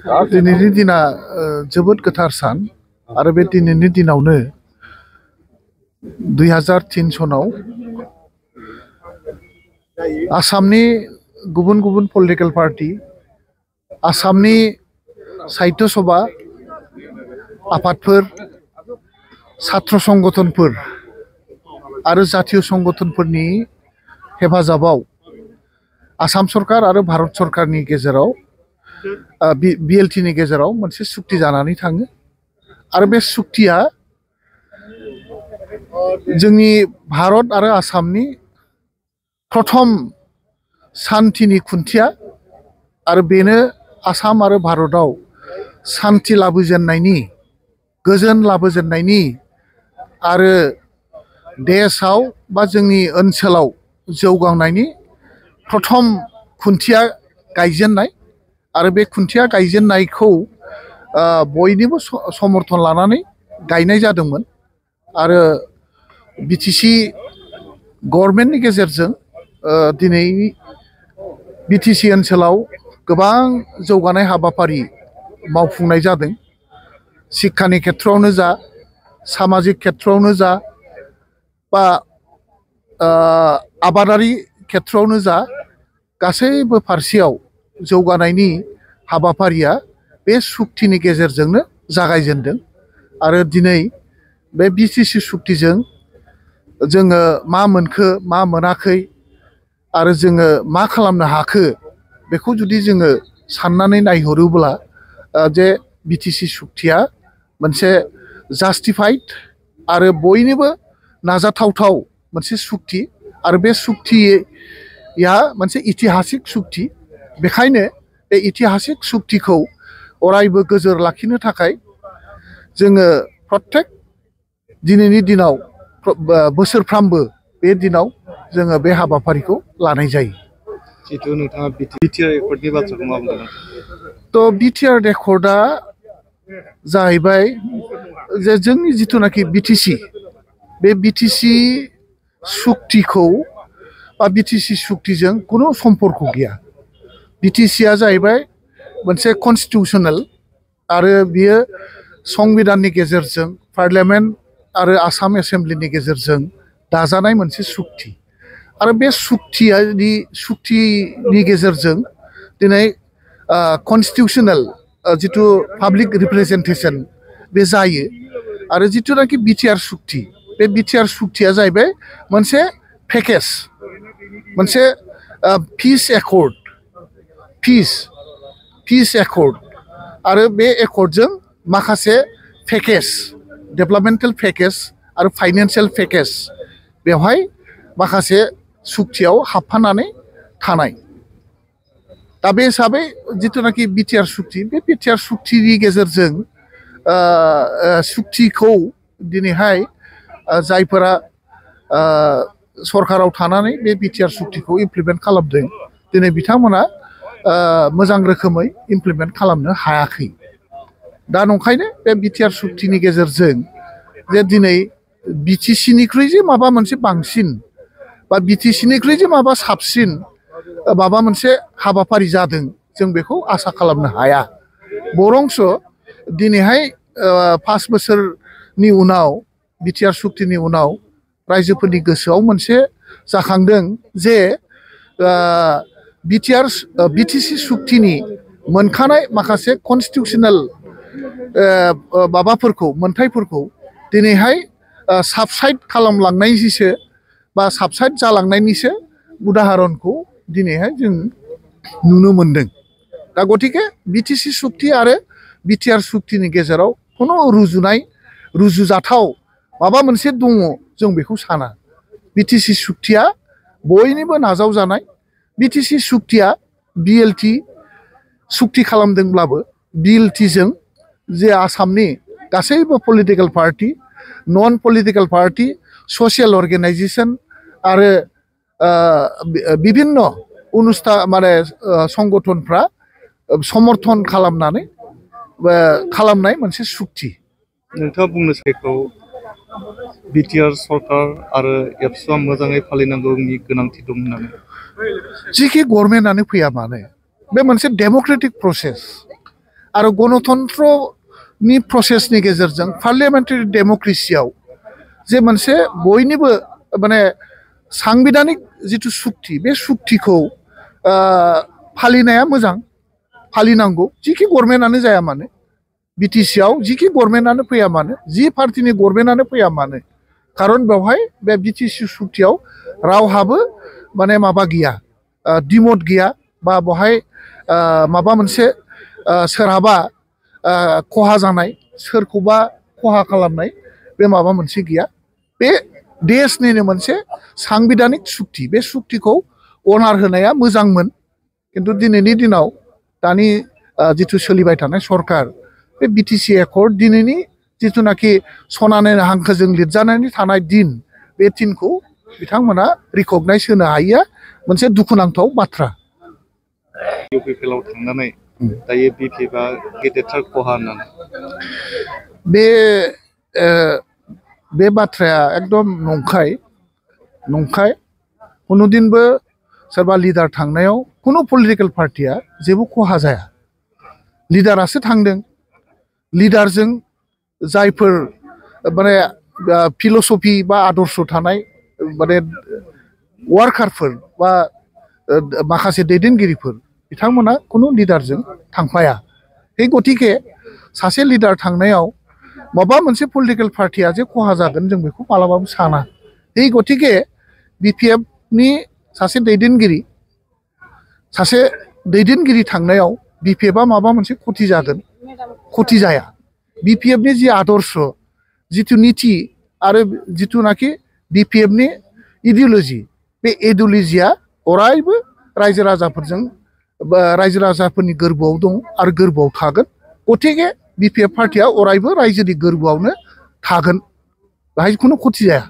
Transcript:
दिनैनि दिना जोबोद गोथार सान आरो बे दिनैनि दिनावनो 2003 सनाव आसामनि गुबुन गुबुन पलिटिकेल पार्टी आसामनि साहित्य सभा आफादफोर छात्र संगठनफोर आरो जातीय संगठनफोरनि हेफाजाबाव आसाम सरकार आरो भारत सरकारनि गेजेराव BLT नि गेजेराव मोनसे सुक्ति जानानै थाङो आरो बे सुक्तिया जोंनि भारत आरो आसामनि प्रथम शान्तिनि खुन्थिया आरो बेनो आसाम आरो भारतआव शान्ति लाबोजेननायनि गोजोन लाबोजेननायनि आरो देशआव बा जोंनि ओनसोलाव जौगानायनि प्रथम खुन्थिया गायजेननाय आरो बे खुन्थिया गायजेननायखौ बयनिबो समर्थन लानानै गायनाय जादोंमोन आरो BTC गभर्नमेन्टनि गेजेरजों दिनै BTC ओनसोलाव गोबां जौगानाय हाबाफारि मावफुंनाय जादों शिक्षानि खेथ्रआवनो जा सामाजिक खेथ्रआवनो जा बा आबादारि खेथ्रआवनो जा गासैबो फारसेयाव जौगानायनि हाबाफारिया बे सुक्तिनि गेजेरजोंनो जागायजेनदों आरो दिनै बे BTC सुक्तिजों जोङो मा मोनखो मा मोनाखै आरो जोङो मा खालामनो हाखो बेखौ जुदि जोङो साननानै नायहरोब्ला जे BTC सुक्तिया मोनसे जास्टिफाइड आरो बयनिबो नाजाथावथाव मोनसे सुक्ति आरो बे सुक्तिया मोनसे इतिहासिक सुक्ति बेखायनो बे इतिहासिक सुक्तिखौ अरायबो गोजोर लाखिनो थाखाय जोङो प्रत्येक दिनैनि दिनाव बोसोरफ्रामबो बे दिनाव जोङो बे हाबाफारिखौ लानाय जायो। जितु नोंथाङा BTR एकर्डनि बाथ्राखौ मा बुंदों? तो BTR एकर्डआ जाहैबाय जे जोंनि जिथुनाखि BTC बे BTC सुक्तिखौ बा BTC सुक्तिजों कुनु सम्पर्क गैया। BTCआ जाहैबाय मोनसे कन्स्टिटिउसनेल आरो बियो संबिधाननि गेजेरजों पार्लियामेन्ट आरो आसाम एसेम्ब्लिनि गेजेरजों दाजानाय मोनसे सुक्ति आरो बे सुक्तिनि गेजेरजों दिनै कन्स्टिटिउसनेल जिथु पाब्लिक रिप्रेजेन्टेसन बे जायो आरो जिथुनाखि BTR सुक्ति बे BTR सुक्तिया जाहैबाय मोनसे पेकेज मोनसे पिस एकर्ड पिस एकर्ड आरो बे एकर्डजों माखासे पेकेज डेभेलपमेन्टेल पेकेज आरो फाइनान्सियेल पेकेज बेवहाय माखासे सुक्तियाव हाबफानानै थानाय दा बे हिसाबै जिथुनाखि BTR सुक्ति बे BTR सुक्तिनि गेजेरजों सुक्तिखौ दिनैहाय जायफोरा सरकाराव थानानै बे BTR सुक्तिखौ इमप्लिमेन्ट खालामदों दिनै बिथांमोना मोजां रोखोमै इमप्लिमेन्ट खालामनो हायाखै दा नंखायनो बे BTR सुक्तिनि गेजेरजों जे दिनै BTCनिख्रुइ जे माबा मोनसे बांसिन बा BTCनिख्रुइ जे माबा साबसिन माबा मोनसे हाबाफारि जादों जों बेखौ आसा खालामनो हाया बरंस दिनैहाय 5 बोसोरनि उनाव BTR सुक्तिनि उनाव रायजोफोरनि गोसोआव मोनसे जाखांदों जे BTC सुक्तिनि मोनखानाय माखासे कन्स्टिटिउसनेल माबाफोरखौ मोनथायफोरखौ दिनैहाय साबसाइड खालामलांनायनिसो बा साबसाइड जालांनायनिसो उदाहरनखौ दिनैहाय जों नुनो मोनदों दा गतिके BTC सुक्ति आरो BTR सुक्तिनि गेजेराव खुनु रुजुजाथाव माबा मोनसे दङ जों बेखौ साना BTC सुक्तिया बयनिबो नाजावजानाय BTC सुक्तिया BLT सुक्ति खालामदोंब्लाबो BLTजों जे आसामनि गासैबो पलिटिकेल पार्टी नन पलिटिकेल पार्टी ससियेल अर्गेनाइजेशन आरो विभिन्न अनुष्ठान माने संगठनफ्रा समर्थन खालामनाय मोनसे सुक्ति नोंथाङा बुंनो सायखौ BTR सरकार आरो एबसुआ मोजाङै फालिनांगौनि गोनांथि दं होननानै जिखि गभर्नमेन्टआनो फैया मानो बे मोनसे डेमोक्रेटिक प्रसेस आरो गणतन्त्रनि प्रसेसनि गेजेरजों पार्लियामेन्टारि डेम'क्रेसियाव जे मोनसे बयनिबो माने सांबिधानिक जिथु सुक्ति बे सुक्तिखौ फालिनाया मोजां फालिनांगौ जिखि गभर्नमेन्टआनो जाया मानो बिटिसिआव जिखि गभर्नमेन्टआनो फैया मानो जि पार्टिनि गभर्नमेन्टआनो फैया मानो खारन बेवहाय बे बिटिसि सुक्तियाव रावहाबो माने माबा गैया डिमट गैया बा बहाय माबा मोनसे सोरहाबा खहा जानाय सोरखौबा खहा खालामनाय बे माबा मोनसे गैया बे देशनिनो मोनसे सांबिधानिक सुक्ति बे सुक्तिखौ अनार होनाया मोजांमोन किन्तु दिनैनि दिनाव दानि जिथु सोलिबाय थानाय सरकार बे बिटिसि एकर्ड दिनैनि जिथुनाखि सनानि हांखोजों लिरजानानै थानाय दिन बे दिनखौ बिथांमोना रिकगनाइज होनो हायिया मोनसे दुखुनांथाव बाथ्रा इउपिपिएलआव थांनानै दायो बिपिएफआ गेदेरथार खहा होननानै बे बाथ्राया एकदम नंखाय कुनुदिनबो सोरबा लिडार थांनायाव कुनु पलिटिकेल पार्टिया जेबो खहा जाया लिडारासो थांदों लिडारजों जायफोर माने फिलसफि बा आदर्श थानाय माने वार्कारफोर बा माखासे दैदेनगिरिफोर बिथांमोना कुनु लिडारजों थांफाया बे गतिके सासे लिडार थांनायाव माबा मोनसे पलिटिकेल पार्टिया जे खहा जागोन जों बेखौ मालाबाबो साना बे गतिके बिपिएफनि सासे दैदेनगिरि थांनायाव बिपिएफआ माबा मोनसे खति जागोन खति जाया बिपिएफनि जि आदर्श जिथु नीति आरो जिथुनाखि बिपिएफनि इडिअलजि बे इडिअलजिया अरायबो रायजो राजाफोरनि गोरबोआव दं आरो गोरबोआव थागोन गतिके बिपिएफ पार्टिया अरायबो रायजोनि गोरबोआवनो थागोन बेहाय खुनु खति जाया